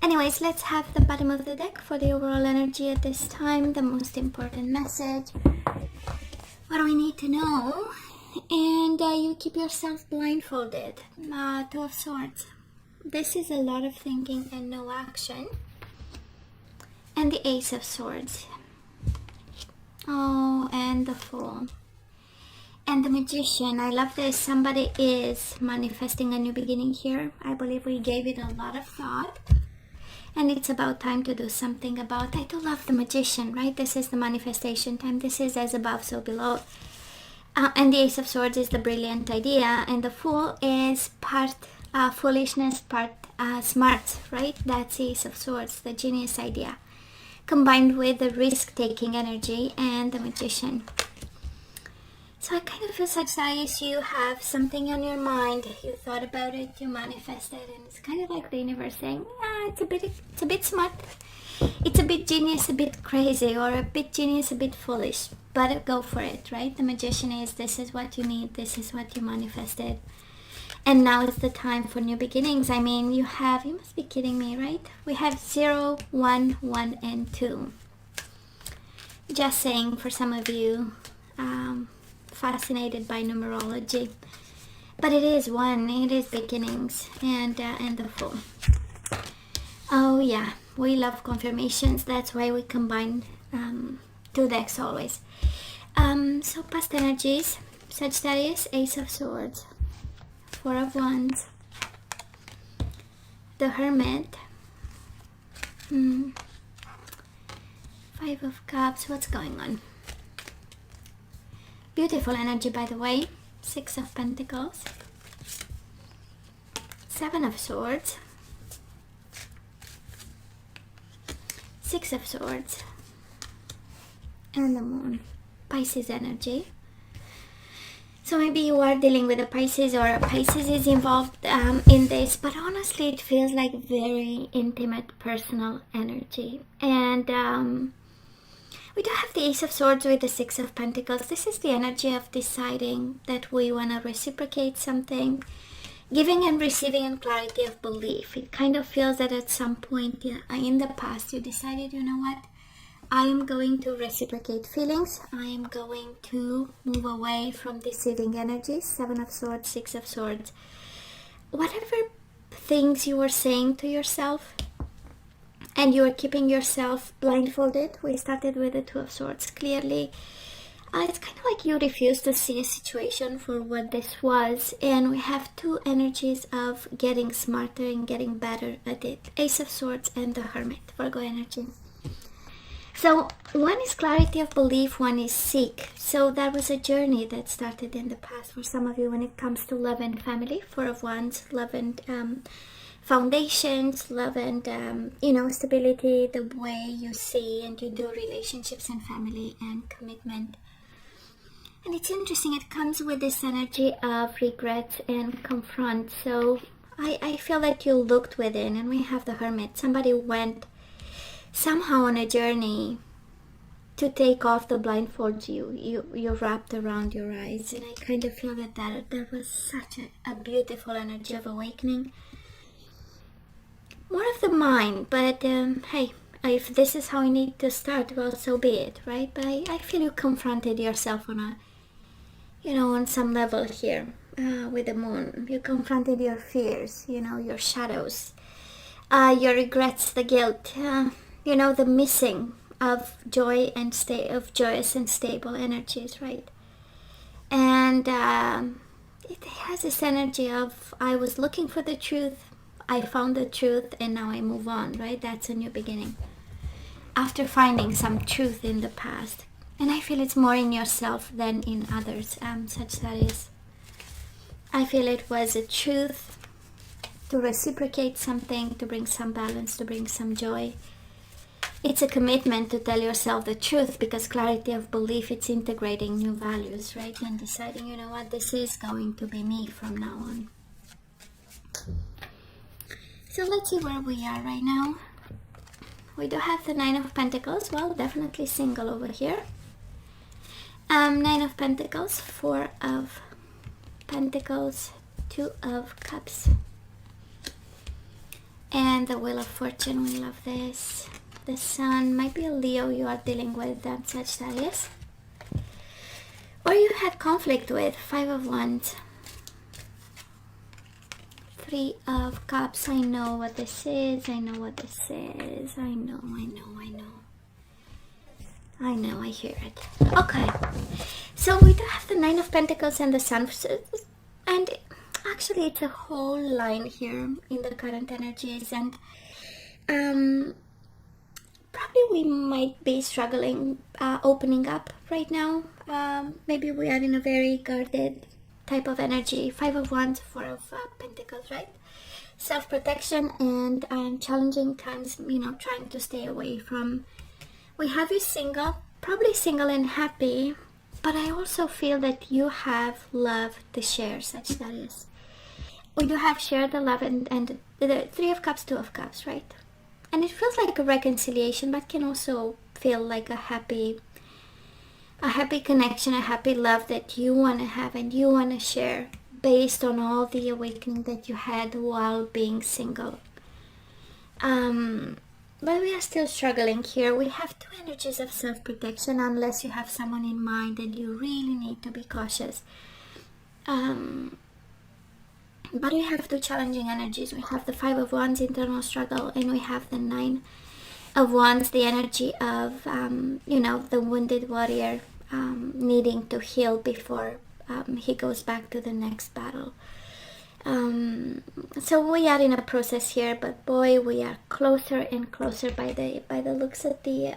Anyways, let's have the bottom of the deck for the overall energy at this time, the most important message. What do we need to know? And you keep yourself blindfolded. Two of Swords. This is a lot of thinking and no action. And the Ace of Swords. Oh, and the Fool. And the Magician. I love this. Somebody is manifesting a new beginning here. I believe we gave it a lot of thought. And it's about time to do something about. I do love the Magician, right? This is the manifestation time. This is as above, so below. And the Ace of Swords is the brilliant idea. And the Fool is part foolishness, part smart, right? That's the Ace of Swords, the genius idea. Combined with the risk-taking energy and the Magician. So I kind of feel, Sagittarius, you have something on your mind, you thought about it, you manifested, and it's kind of like the universe saying, it's a bit smart, it's a bit genius, a bit crazy, or a bit genius, a bit foolish, but go for it, right? The Magician is, this is what you need, this is what you manifested, and now is the time for new beginnings. I mean, you must be kidding me, right? We have 0, 1, 1, and 2. Just saying, for some of you, fascinated by numerology, but it is one, it is beginnings, and the Fool. Oh yeah, we love confirmations. That's why we combine two decks always. So past energies: Sagittarius, Ace of Swords, 4 of Wands, the Hermit, 5 of Cups. What's going on? Beautiful energy, by the way. 6 of Pentacles, 7 of Swords, 6 of Swords, and the Moon. Pisces energy. So maybe you are dealing with a Pisces, or a Pisces is involved in this, but honestly it feels like very intimate, personal energy. And we do have the Ace of Swords with the 6 of Pentacles. This is the energy of deciding that we want to reciprocate something, giving and receiving, and clarity of belief. It kind of feels that at some point in the past you decided, you know what, I am going to reciprocate feelings. I am going to move away from deceiving energies. 7 of Swords, 6 of Swords. Whatever things you were saying to yourself, and you are keeping yourself blindfolded. We started with the 2 of Swords. Clearly, it's kind of like you refuse to see a situation for what this was. And we have 2 energies of getting smarter and getting better at it. Ace of Swords and the Hermit, Virgo energy. So one is clarity of belief, one is seek. So that was a journey that started in the past for some of you when it comes to love and family. 4 of Wands, love and foundations, love and stability, the way you see and you do relationships and family and commitment. And it's interesting, it comes with this energy of regrets and confront. So I feel that you looked within, and we have the Hermit. Somebody went somehow on a journey to take off the blindfolds you wrapped around your eyes, and I kind of feel that was such a beautiful energy of awakening. More of the mind, but hey, if this is how you need to start, well, so be it, right? But I feel you confronted yourself on on some level here with the Moon. You confronted your fears, your shadows, your regrets, the guilt, the missing of joy and of joyous and stable energies, right? And it has this energy of, I was looking for the truth, I found the truth, and now I move on, right? That's a new beginning. After finding some truth in the past. And I feel it's more in yourself than in others, Sagittarius. I feel it was a truth to reciprocate something, to bring some balance, to bring some joy. It's a commitment to tell yourself the truth, because clarity of belief, it's integrating new values, right? And deciding, you know what, this is going to be me from now on. So let's see where we are right now. We do have the 9 of Pentacles. Well, definitely single over here. 9 of Pentacles, 4 of Pentacles, 2 of Cups, And the Wheel of Fortune, we love this. The Sun, might be a Leo you are dealing with, Sagittarius. Or you had conflict with, 5 of Wands. 3 of Cups, I know what this is, I know what this is. I know, I hear it. Okay, so we do have the 9 of Pentacles and the Sun. And actually it's a whole line here in the current energies, and probably we might be struggling opening up right now. Maybe we are in a very guarded type of energy. 5 of Wands, 4 of Pentacles, right? Self-protection and challenging times, you know, trying to stay away from. We have you single, probably single and happy, but I also feel that you have love to share, Sagittarius. We do have share the love and the 3 of Cups, 2 of Cups, right? And it feels like a reconciliation, but can also feel like a happy connection, a happy love that you want to have and you want to share based on all the awakening that you had while being single. But we are still struggling here. We have 2 energies of self-protection, unless you have someone in mind and you really need to be cautious. But we have 2 challenging energies. We have the 5 of Wands, internal struggle, and we have the 9 of Wands, the energy of, you know, the wounded warrior needing to heal before he goes back to the next battle. So we are in a process here, but boy, we are closer and closer by the looks at the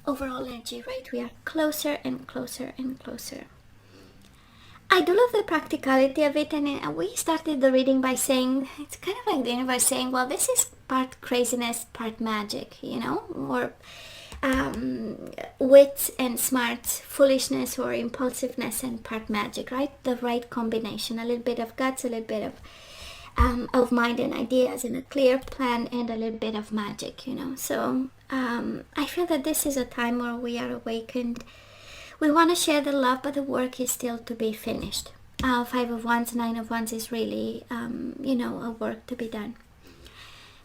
overall energy, right? We are closer and closer and closer. I do love the practicality of it, and we started the reading by saying, it's kind of like the universe saying, well, this is part craziness, part magic, you know, or wit and smarts, foolishness or impulsiveness, and part magic, right? The right combination, a little bit of guts, a little bit of mind and ideas, and a clear plan, and a little bit of magic, you know. So I feel that this is a time where we are awakened. We want to share the love, but the work is still to be finished. 5 of Wands, 9 of Wands is really, you know, a work to be done.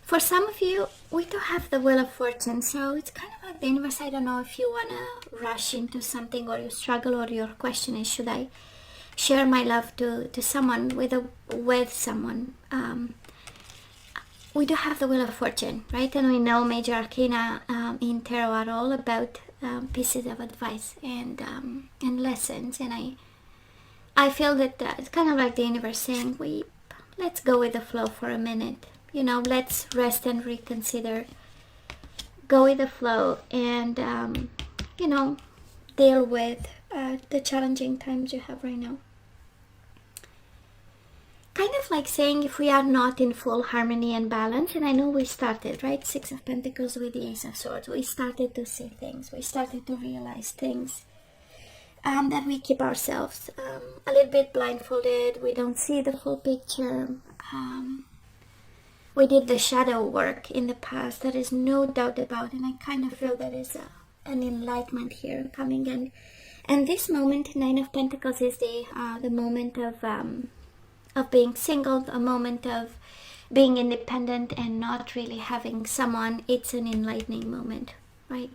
For some of you, we do have the Wheel of Fortune, so it's kind of like the universe. I don't know if you want to rush into something, or you struggle, or your question is, should I share my love to someone, with someone? We do have the Wheel of Fortune, right? And we know major arcana in tarot are all about pieces of advice and lessons, and I feel that it's kind of like the universe saying, let's go with the flow for a minute, you know, let's rest and reconsider, go with the flow, and you know, deal with the challenging times you have right now. Kind of like saying, if we are not in full harmony and balance, and I know we started, right? 6 of Pentacles with the Ace of Swords. We started to see things. We started to realize things. That we keep ourselves a little bit blindfolded. We don't see the full picture. We did the shadow work in the past. There is no doubt about it. And I kind of feel there is an enlightenment here coming in. And this moment, 9 of Pentacles, is the moment of being single, a moment of being independent and not really having someone. It's an enlightening moment, right?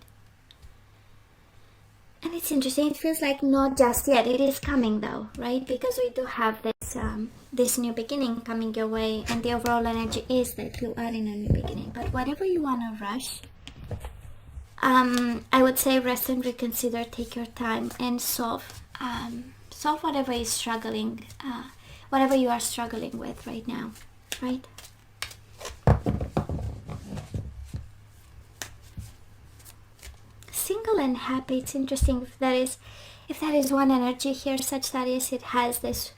And it's interesting, it feels like not just yet, it is coming though, right? Because we do have this new beginning coming your way, and the overall energy is that you are in a new beginning. But whatever you want to rush, I would say rest and reconsider, take your time, and solve whatever is struggling, whatever you are struggling with right now, right? Single and happy, it's interesting. If that is one energy here, Sagittarius, it has this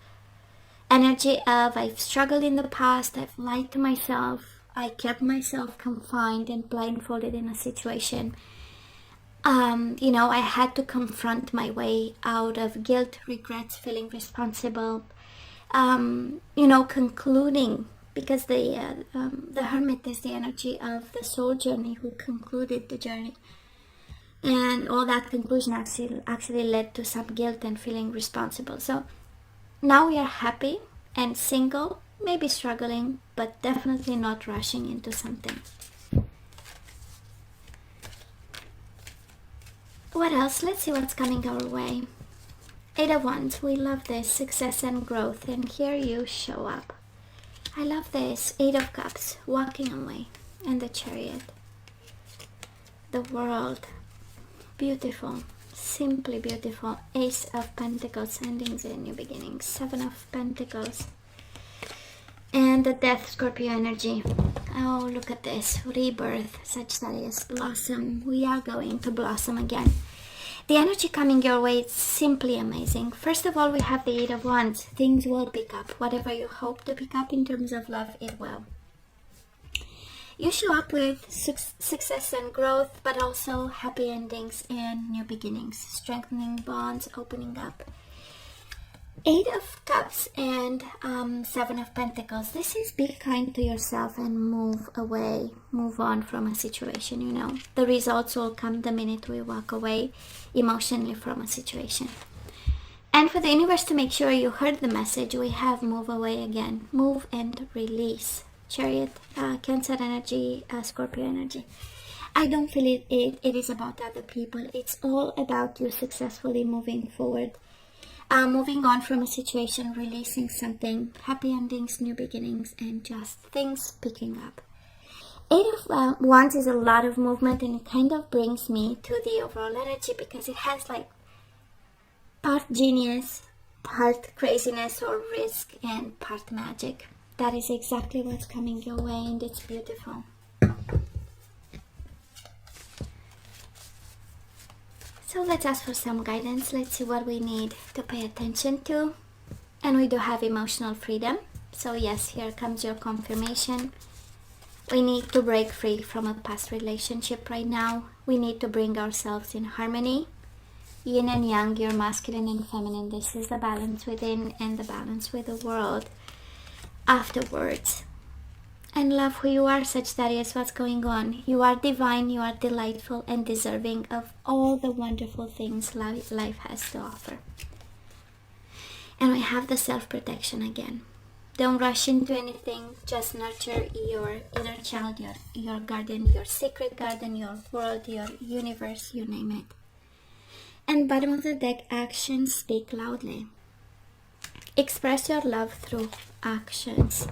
energy of, I've struggled in the past, I've lied to myself, I kept myself confined and blindfolded in a situation. You know, I had to confront my way out of guilt, regrets, feeling responsible, you know, concluding, because the Hermit is the energy of the soul journey, who concluded the journey. And all that conclusion actually led to some guilt and feeling responsible. So now we are happy and single, maybe struggling, but definitely not rushing into something. What else? Let's see what's coming our way. 8 of Wands, we love this, success and growth, and here you show up. I love this. 8 of Cups, walking away, and the Chariot. The World, beautiful, simply beautiful. Ace of Pentacles, endings and new beginnings. 7 of Pentacles, and the Death, Scorpio energy. Oh, look at this, rebirth, Sagittarius, blossom. We are going to blossom again. The energy coming your way is simply amazing. First of all, we have the 8 of Wands. Things will pick up. Whatever you hope to pick up in terms of love, it will. You show up with success and growth, but also happy endings and new beginnings. Strengthening bonds, opening up. 8 of Cups and 7 of Pentacles. This is be kind to yourself and move away, move on from a situation, you know. The results will come the minute we walk away emotionally from a situation. And for the universe to make sure you heard the message, we have move away again. Move and release. Chariot, Cancer energy, Scorpio energy. I don't feel it is about other people. It's all about you successfully moving forward. Moving on from a situation, releasing something, happy endings, new beginnings, and just things picking up. 8 of Wands is a lot of movement, and it kind of brings me to the overall energy because it has like part genius, part craziness or risk, and part magic. That is exactly what's coming your way, and it's beautiful. So let's ask for some guidance. Let's see what we need to pay attention to. And we do have emotional freedom. So yes, here comes your confirmation. We need to break free from a past relationship right now. We need to bring ourselves in harmony. Yin and yang, your masculine and feminine. This is the balance within and the balance with the world afterwards. And love who you are, Sagittarius. What's going on? You are divine, you are delightful and deserving of all the wonderful things life has to offer. And we have the self-protection again. Don't rush into anything. Just nurture your inner child, your garden, your secret garden, your world, your universe, you name it. And bottom of the deck, actions speak loudly. Express your love through actions.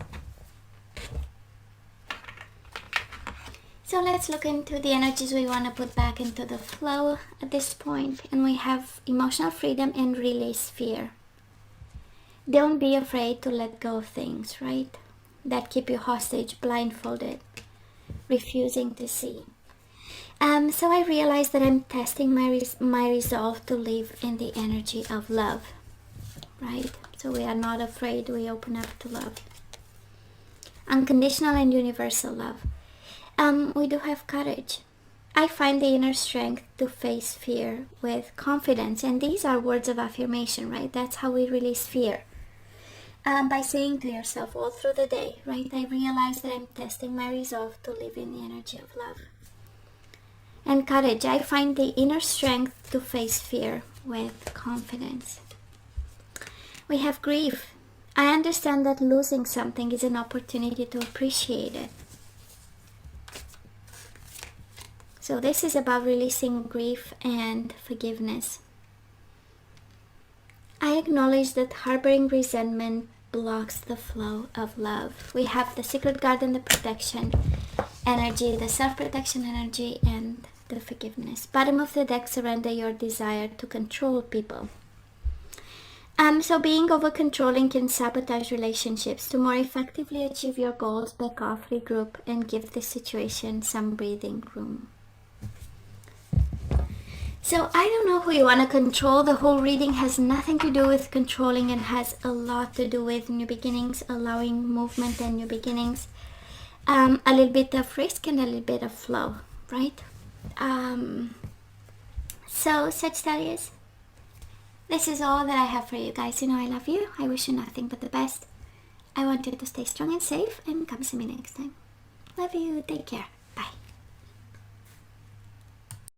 So let's look into the energies we want to put back into the flow at this point. And we have emotional freedom and release fear. Don't be afraid to let go of things, right? That keep you hostage, blindfolded, refusing to see. So I realized that I'm testing my resolve to live in the energy of love, right? So we are not afraid, we open up to love. Unconditional and universal love. We do have courage. I find the inner strength to face fear with confidence. And these are words of affirmation, right? That's how we release fear. By saying to yourself all through the day, right? I realize that I'm testing my resolve to live in the energy of love. And courage. I find the inner strength to face fear with confidence. We have grief. I understand that losing something is an opportunity to appreciate it. So this is about releasing grief and forgiveness. I acknowledge that harboring resentment blocks the flow of love. We have the secret garden, the protection energy, the self-protection energy, and the forgiveness. Bottom of the deck, surrender your desire to control people. So being over-controlling can sabotage relationships. To more effectively achieve your goals, back off, regroup, and give the situation some breathing room. So I don't know who you want to control. The whole reading has nothing to do with controlling and has a lot to do with new beginnings, allowing movement and new beginnings. A little bit of risk and a little bit of flow, right? So Sagittarius, this is all that I have for you guys. You know I love you. I wish you nothing but the best. I want you to stay strong and safe, and come see me next time. Love you. Take care.